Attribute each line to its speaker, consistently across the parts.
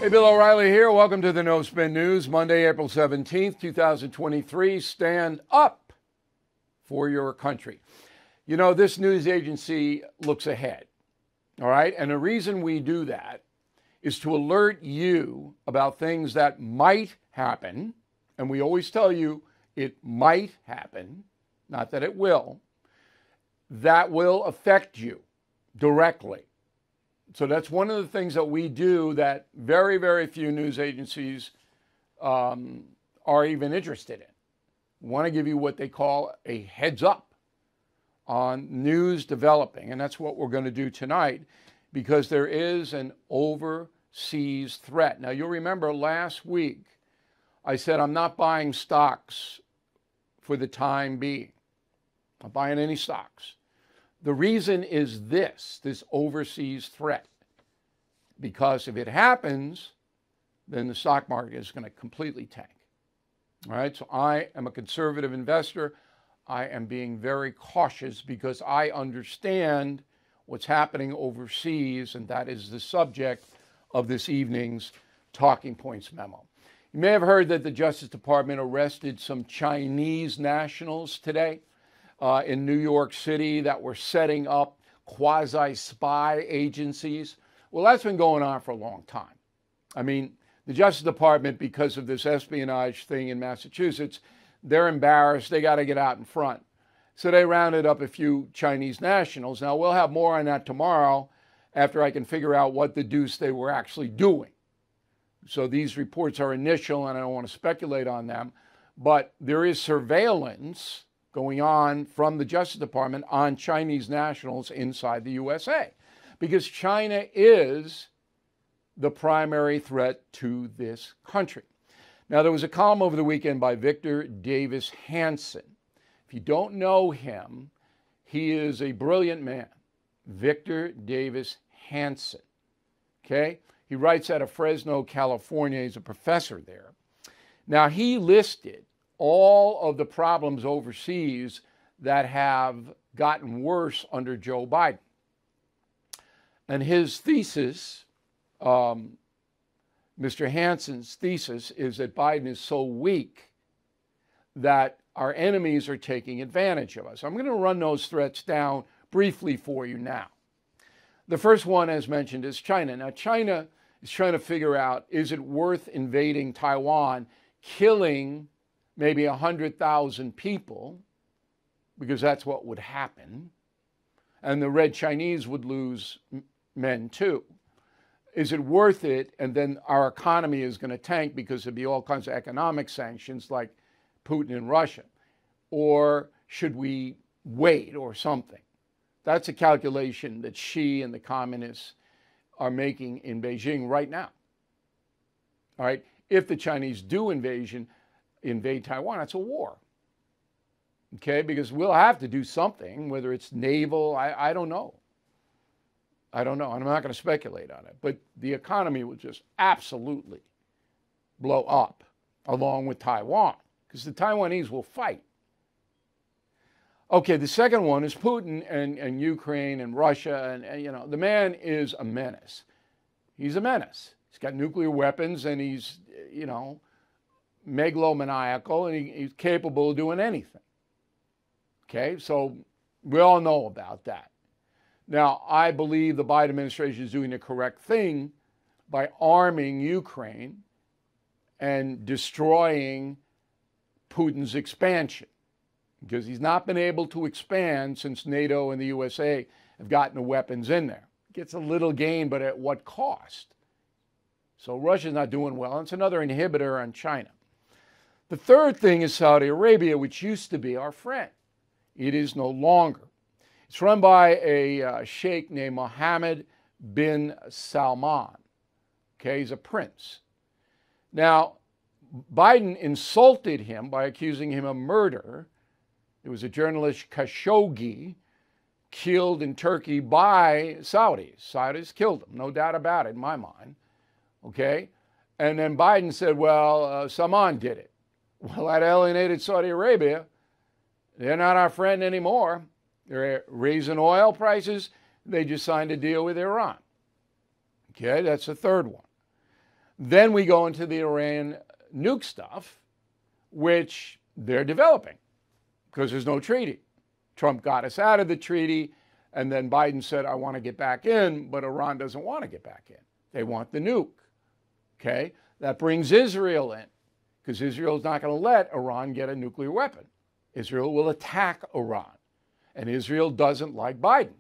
Speaker 1: Hey, Bill O'Reilly here. Welcome to the No Spin News, Monday, April 17th, 2023. Stand up for your country. You know, this news agency looks ahead, all right? And the reason we do that is to alert you about things that might happen. And we always tell you it might happen, not that it will, that will affect you directly. So that's one of the things that we do that very, very few news agencies are even interested in. We want to give you what they call a heads up on news developing. And that's what we're going to do tonight because there is an overseas threat. Now, you'll remember last week I said I'm not buying stocks for the time being. I'm not buying any stocks. The reason is this overseas threat. Because if it happens, then the stock market is going to completely tank. All right, so I am a conservative investor. I am being very cautious because I understand what's happening overseas, and that is the subject of this evening's Talking Points Memo. You may have heard that the Justice Department arrested some Chinese nationals today in New York City that were setting up quasi-spy agencies. Well, that's been going on for a long time. I mean, the Justice Department, because of this espionage thing in Massachusetts, they're embarrassed. They got to get out in front. So they rounded up a few Chinese nationals. Now, we'll have more on that tomorrow after I can figure out what the deuce they were actually doing. So these reports are initial, and I don't want to speculate on them. But there is surveillance going on from the Justice Department on Chinese nationals inside the USA because China is the primary threat to this country. Now, there was a column over the weekend by Victor Davis Hanson. If you don't know him, he is a brilliant man, Victor Davis Hanson, okay? He writes out of Fresno, California. He's a professor there. Now, he listed all of the problems overseas that have gotten worse under Joe Biden. And his thesis, Mr. Hanson's thesis, is that Biden is so weak that our enemies are taking advantage of us. I'm going to run those threats down briefly for you now. The first one, as mentioned, is China. Now, China is trying to figure out, is it worth invading Taiwan, killing maybe 100,000 people, because that's what would happen, and the Red Chinese would lose men too. Is it worth it? And then our economy is going to tank because there'd be all kinds of economic sanctions like Putin in Russia. Or should we wait or something? That's a calculation that Xi and the communists are making in Beijing right now. All right, if the Chinese do invade Taiwan, it's a war. Okay, because we'll have to do something, whether it's naval, I don't know. I don't know, and I'm not going to speculate on it. But the economy will just absolutely blow up along with Taiwan, because the Taiwanese will fight. Okay, the second one is Putin and Ukraine and Russia, and you know, the man is a menace. He's a menace. He's got nuclear weapons, and he's, you know, megalomaniacal, and he's capable of doing anything. Okay, so we all know about that. Now, I believe the Biden administration is doing the correct thing by arming Ukraine and destroying Putin's expansion, because he's not been able to expand since NATO and the USA have gotten the weapons in there. Gets a little gain, but at what cost? So Russia's not doing well. It's another inhibitor on China. The third thing is Saudi Arabia, which used to be our friend. It is no longer. It's run by a sheikh named Mohammed bin Salman. Okay, he's a prince. Now, Biden insulted him by accusing him of murder. It was a journalist, Khashoggi, killed in Turkey by Saudis. Saudis killed him, no doubt about it in my mind. Okay? And then Biden said, well, Salman did it. Well, that alienated Saudi Arabia. They're not our friend anymore. They're raising oil prices. They just signed a deal with Iran. Okay, that's the third one. Then we go into the Iran nuke stuff, which they're developing because there's no treaty. Trump got us out of the treaty, and then Biden said, I want to get back in, but Iran doesn't want to get back in. They want the nuke. Okay? That brings Israel in, because Israel is not going to let Iran get a nuclear weapon. Israel will attack Iran, and Israel doesn't like Biden.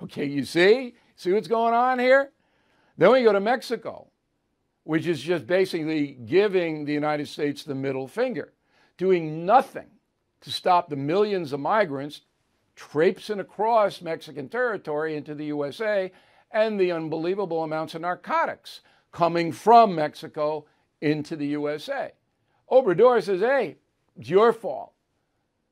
Speaker 1: Okay, you see? See what's going on here? Then we go to Mexico, which is just basically giving the United States the middle finger, doing nothing to stop the millions of migrants traipsing across Mexican territory into the USA and the unbelievable amounts of narcotics coming from Mexico into the USA. Obrador says, hey, it's your fault.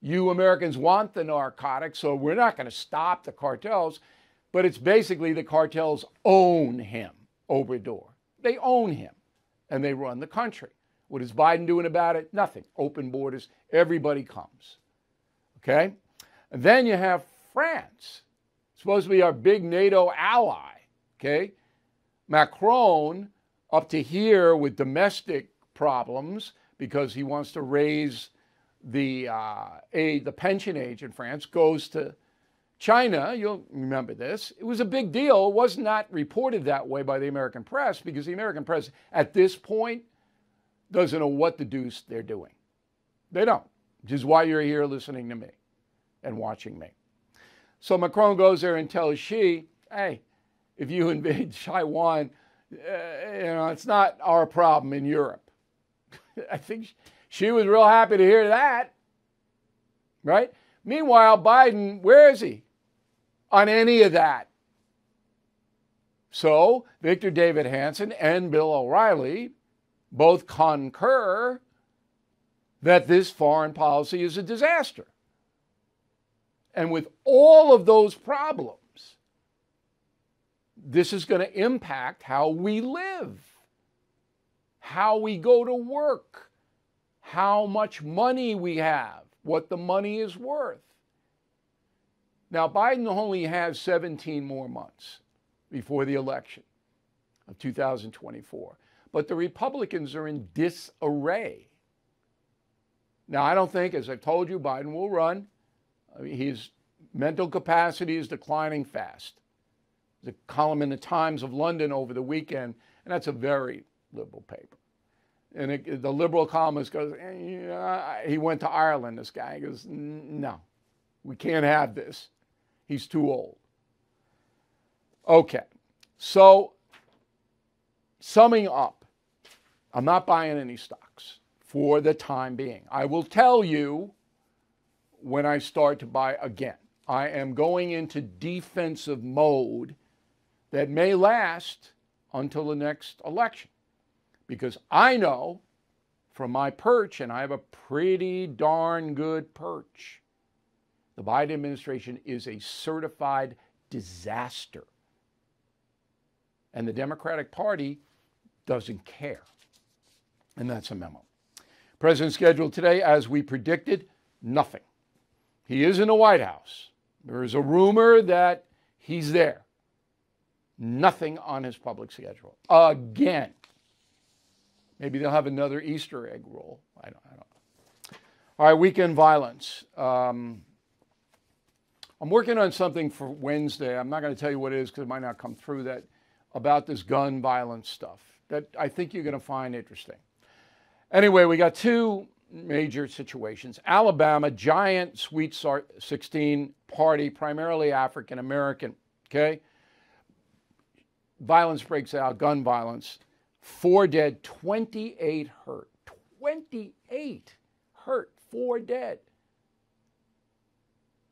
Speaker 1: You Americans want the narcotics, so we're not going to stop the cartels. But it's basically the cartels own him, Obrador. They own him, and they run the country. What is Biden doing about it? Nothing. Open borders. Everybody comes. Okay? And then you have France, supposed to be our big NATO ally. Okay? Macron, up to here with domestic problems because he wants to raise the pension age in France, goes to China. You'll remember this. It was a big deal. It was not reported that way by the American press because the American press at this point doesn't know what the deuce they're doing. They don't, which is why you're here listening to me and watching me. So Macron goes there and tells Xi, hey, if you invade Taiwan, it's not our problem in Europe. I think she was real happy to hear that, right? Meanwhile, Biden, where is he on any of that? So Victor David Hanson and Bill O'Reilly both concur that this foreign policy is a disaster. And with all of those problems, this is going to impact how we live, how we go to work, how much money we have, what the money is worth. Now, Biden only has 17 more months before the election of 2024, but the Republicans are in disarray. Now, I don't think, as I've told you, Biden will run. His mental capacity is declining fast. There's a column in the Times of London over the weekend, and that's a very liberal paper. And the liberal columnist goes, he went to Ireland, this guy. He goes, no, we can't have this. He's too old. Okay, so summing up, I'm not buying any stocks for the time being. I will tell you when I start to buy again. I am going into defensive mode that may last until the next election. Because I know from my perch, and I have a pretty darn good perch, the Biden administration is a certified disaster. And the Democratic Party doesn't care. And that's a memo. President scheduled today, as we predicted, nothing. He is in the White House. There is a rumor that he's there. Nothing on his public schedule. Again. Maybe they'll have another Easter egg roll. I don't know. All right, weekend violence. I'm working on something for Wednesday. I'm not going to tell you what it is because it might not come through that about this gun violence stuff that I think you're going to find interesting. Anyway, we got two major situations. Alabama, giant Sweet 16 party, primarily African American. Okay, violence breaks out, gun violence. 4 dead, 28 hurt. 28 hurt, 4 dead.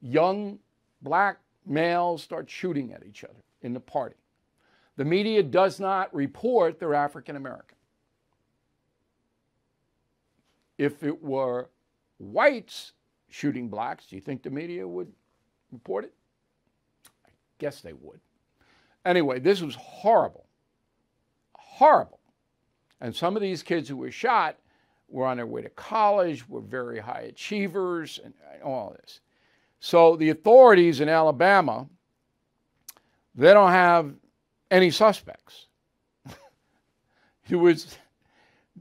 Speaker 1: Young black males start shooting at each other in the party. The media does not report they're African American. If it were whites shooting blacks, do you think the media would report it? I guess they would. Anyway, this was horrible. Horrible. And some of these kids who were shot were on their way to college, were very high achievers, and all this. So the authorities in Alabama, they don't have any suspects.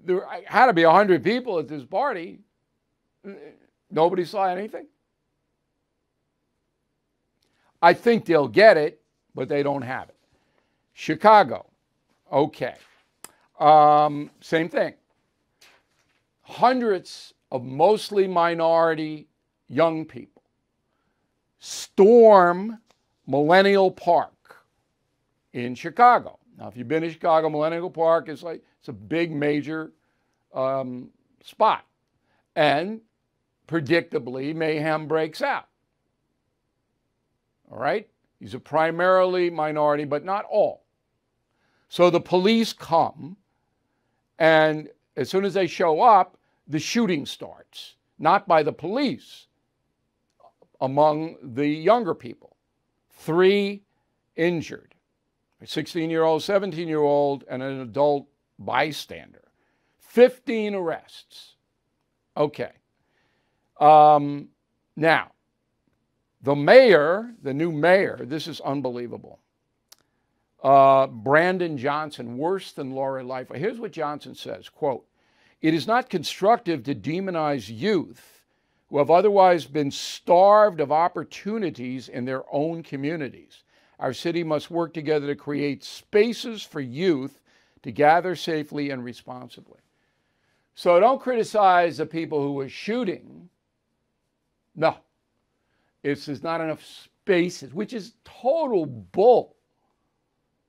Speaker 1: There had to be 100 people at this party. Nobody saw anything. I think they'll get it, but they don't have it. Chicago, okay. Same thing. Hundreds of mostly minority young people storm Millennial Park in Chicago. Now, if you've been to Chicago, Millennial Park is it's a big major spot. And predictably, mayhem breaks out. All right? These are primarily minority, but not all. So the police come, and as soon as they show up, the shooting starts. Not by the police, among the younger people. 3 injured. A 16-year-old, 17-year-old, and an adult bystander. 15 arrests. Okay. Now, the mayor, the new mayor, this is unbelievable. Brandon Johnson, worse than Lori Lightfoot. Here's what Johnson says, quote, "It is not constructive to demonize youth who have otherwise been starved of opportunities in their own communities. Our city must work together to create spaces for youth to gather safely and responsibly." So don't criticize the people who were shooting. No. There's not enough spaces, which is total bull.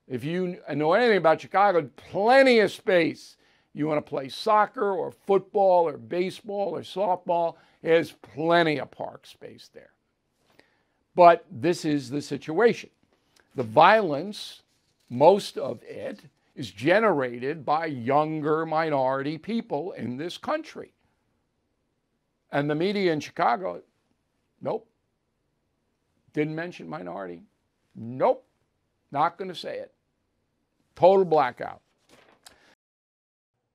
Speaker 1: If you know anything about Chicago, plenty of space. You want to play soccer or football or baseball or softball, there's plenty of park space there. But this is the situation. The violence, most of it, is generated by younger minority people in this country. And the media in Chicago, nope. Didn't mention minority. Nope. Not going to say it. Total blackout.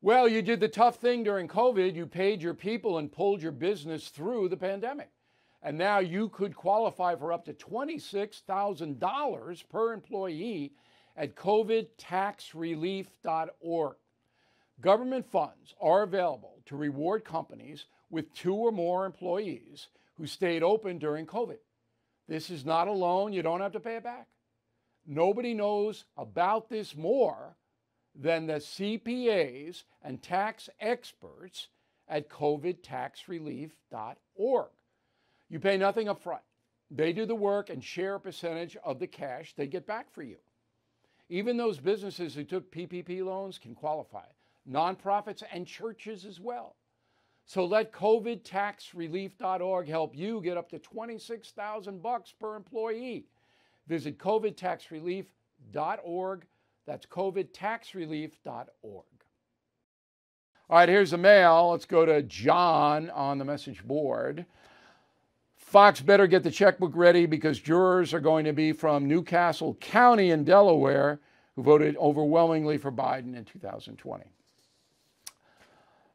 Speaker 1: Well, you did the tough thing during COVID. You paid your people and pulled your business through the pandemic. And now you could qualify for up to $26,000 per employee at covidtaxrelief.org. Government funds are available to reward companies with 2 or more employees who stayed open during COVID. This is not a loan. You don't have to pay it back. Nobody knows about this more than the CPAs and tax experts at covidtaxrelief.org. You pay nothing up front. They do the work and share a percentage of the cash they get back for you. Even those businesses who took PPP loans can qualify. Nonprofits and churches as well. So let covidtaxrelief.org help you get up to $26,000 per employee. Visit covidtaxrelief.org. That's covidtaxrelief.org. All right, here's the mail. Let's go to John on the message board. Fox better get the checkbook ready because jurors are going to be from Newcastle County in Delaware who voted overwhelmingly for Biden in 2020.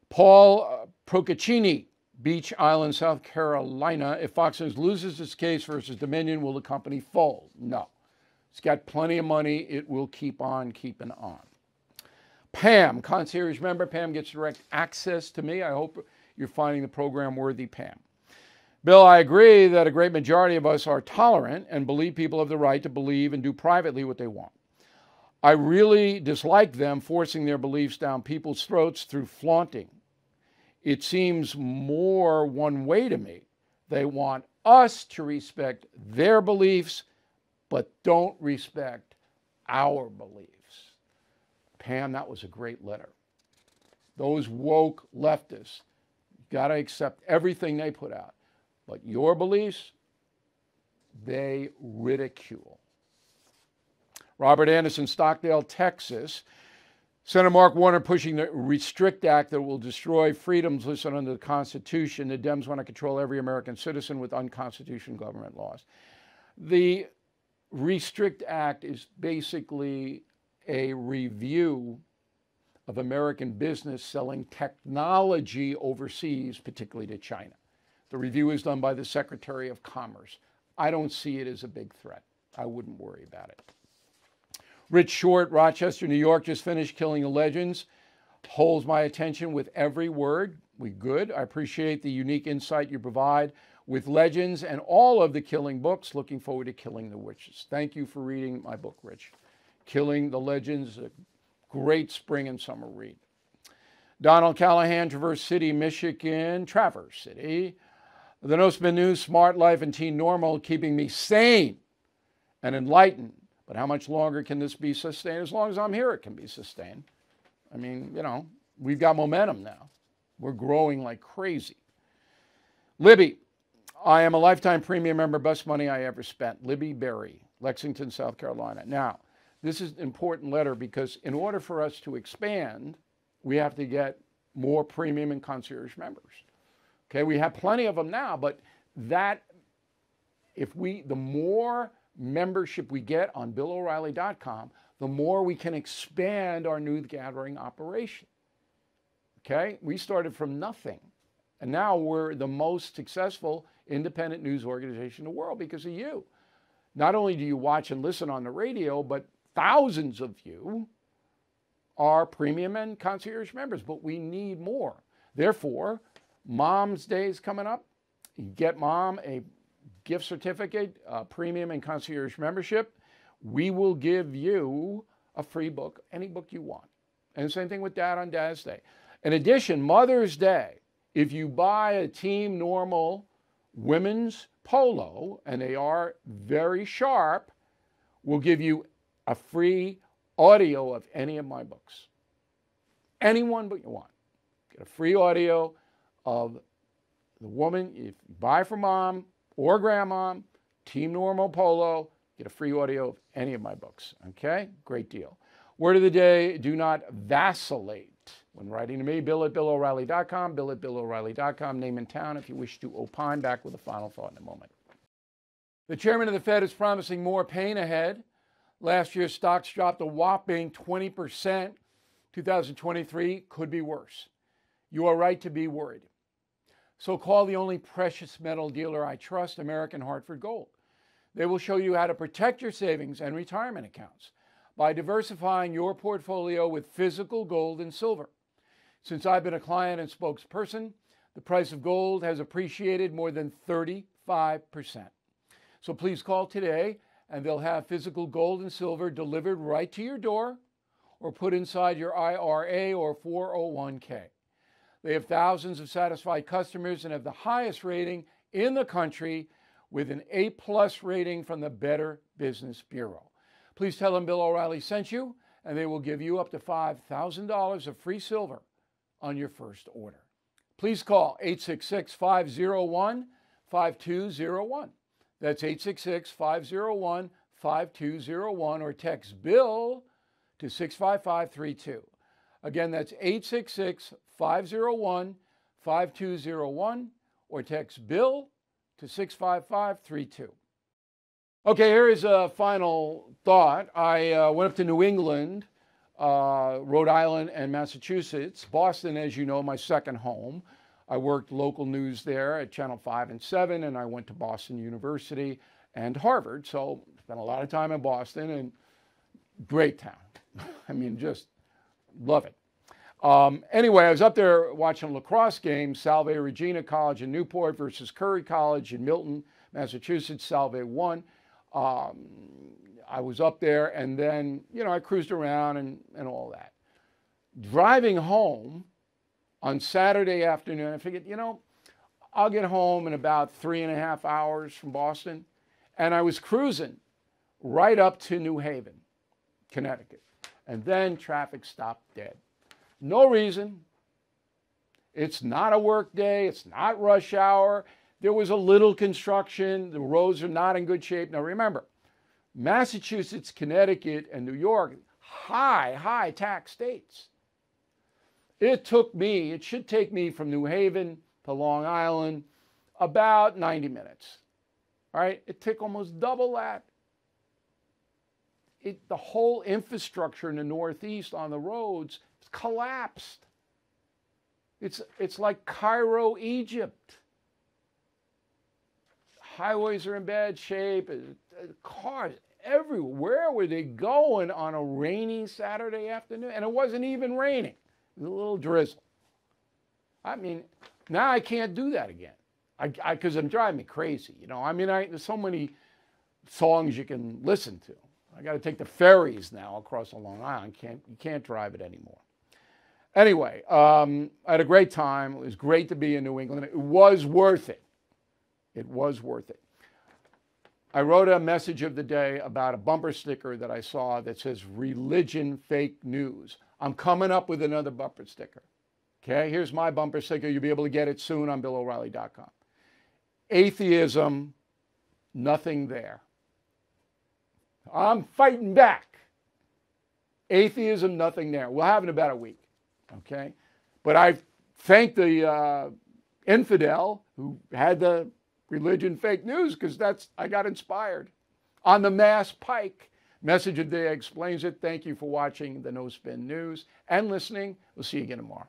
Speaker 1: Paul Procaccini, Beach Island, South Carolina. If Fox News loses its case versus Dominion, will the company fold? No. It's got plenty of money. It will keep on keeping on. Pam, concierge member. Pam gets direct access to me. I hope you're finding the program worthy, Pam. Bill, I agree that a great majority of us are tolerant and believe people have the right to believe and do privately what they want. I really dislike them forcing their beliefs down people's throats through flaunting. It seems more one way to me. They want us to respect their beliefs, but don't respect our beliefs. Pam, that was a great letter. Those woke leftists, got to accept everything they put out. But your beliefs, they ridicule. Robert Anderson, Stockdale, Texas. Senator Mark Warner pushing the Restrict Act that will destroy freedoms listed under the Constitution. The Dems want to control every American citizen with unconstitutional government laws. The Restrict Act is basically a review of American business selling technology overseas, particularly to China. The review is done by the Secretary of Commerce. I don't see it as a big threat. I wouldn't worry about it. Rich Short, Rochester, New York, just finished Killing the Legends. holds my attention with every word. We good. I appreciate the unique insight you provide with legends and all of the killing books. Looking forward to Killing the Witches. Thank you for reading my book, Rich. Killing the Legends, a great spring and summer read. Donald Callahan, Traverse City, Michigan. Traverse City. The No Spin News, Smart Life and Teen Normal, keeping me sane and enlightened. But how much longer can this be sustained? As long as I'm here, it can be sustained. I mean, you know, we've got momentum now. We're growing like crazy. Libby, I am a lifetime premium member, best money I ever spent. Libby Berry, Lexington, South Carolina. Now, this is an important letter because in order for us to expand, we have to get more premium and concierge members. Okay, we have plenty of them now, but that, the more membership we get on BillO'Reilly.com, the more we can expand our news gathering operation. Okay, we started from nothing, and now we're the most successful independent news organization in the world because of you. Not only do you watch and listen on the radio, but thousands of you are premium and concierge members, but we need more. Therefore, Mom's Day is coming up. You get Mom a gift certificate, premium and concierge membership. We will give you a free book, any book you want. And the same thing with Dad on Dad's Day. In addition, Mother's Day, if you buy a Team Normal women's polo, and they are very sharp, we'll give you a free audio of any of my books. Any one book you want. Get a free audio of the woman, if you buy for Mom or Grandma, Team Normal Polo, get a free audio of any of my books. Okay? Great deal. Word of the day, do not vacillate. When writing to me, Bill at BillO'Reilly.com, Bill at BillO'Reilly.com, name and town if you wish to opine. Back with a final thought in a moment. The chairman of the Fed is promising more pain ahead. Last year's stocks dropped a whopping 20%. 2023 could be worse. You are right to be worried. So call the only precious metal dealer I trust, American Hartford Gold. They will show you how to protect your savings and retirement accounts by diversifying your portfolio with physical gold and silver. Since I've been a client and spokesperson, the price of gold has appreciated more than 35%. So please call today and they'll have physical gold and silver delivered right to your door or put inside your IRA or 401k. They have thousands of satisfied customers and have the highest rating in the country with an A+ rating from the Better Business Bureau. Please tell them Bill O'Reilly sent you, and they will give you up to $5,000 of free silver on your first order. Please call 866-501-5201. That's 866-501-5201, or text Bill to 65532. Again, that's 866-501-5201, or text Bill to 65532. Okay, here is a final thought. I went up to New England, Rhode Island, and Massachusetts. Boston, as you know, my second home. I worked local news there at Channel 5 and 7, and I went to Boston University and Harvard. So spent a lot of time in Boston, and great town. I mean, just love it. Anyway, I was up there watching a lacrosse game, Salve Regina College in Newport versus Curry College in Milton, Massachusetts. Salve won. I was up there, and then, you know, I cruised around and all that. Driving home on Saturday afternoon, I figured, you know, I'll get home in about 3.5 hours from Boston. And I was cruising right up to New Haven, Connecticut. And then traffic stopped dead. No reason. It's not a work day. It's not rush hour. There was a little construction. The roads are not in good shape. Now remember, Massachusetts, Connecticut, and New York, high tax states. It should take me from New Haven to Long Island about 90 minutes. All right, it took almost double that. The whole infrastructure in the Northeast on the roads collapsed. It's like Cairo, Egypt. Highways are in bad shape. Cars everywhere. Where were they going on a rainy Saturday afternoon? And it wasn't even raining. It a little drizzle. I mean, now I can't do that again. Because I'm driving me crazy. You know, I mean, there's so many songs you can listen to. I got to take the ferries now across the Long Island. You can't drive it anymore. Anyway, I had a great time. It was great to be in New England. It was worth it. It was worth it. I wrote a message of the day about a bumper sticker that I saw that says religion fake news. I'm coming up with another bumper sticker. Okay, here's my bumper sticker. You'll be able to get it soon on BillO'Reilly.com. Atheism, nothing there. I'm fighting back. Atheism, nothing there. We'll have it in about a week. Okay? But I thank the infidel who had the religion fake news because I got inspired. On the Mass Pike, message of the day explains it. Thank you for watching the No Spin News and listening. We'll see you again tomorrow.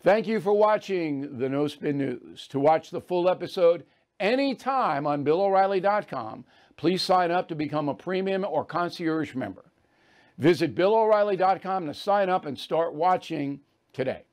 Speaker 1: Thank you for watching the No Spin News. To watch the full episode anytime on BillO'Reilly.com, please sign up to become a premium or concierge member. Visit BillO'Reilly.com to sign up and start watching today.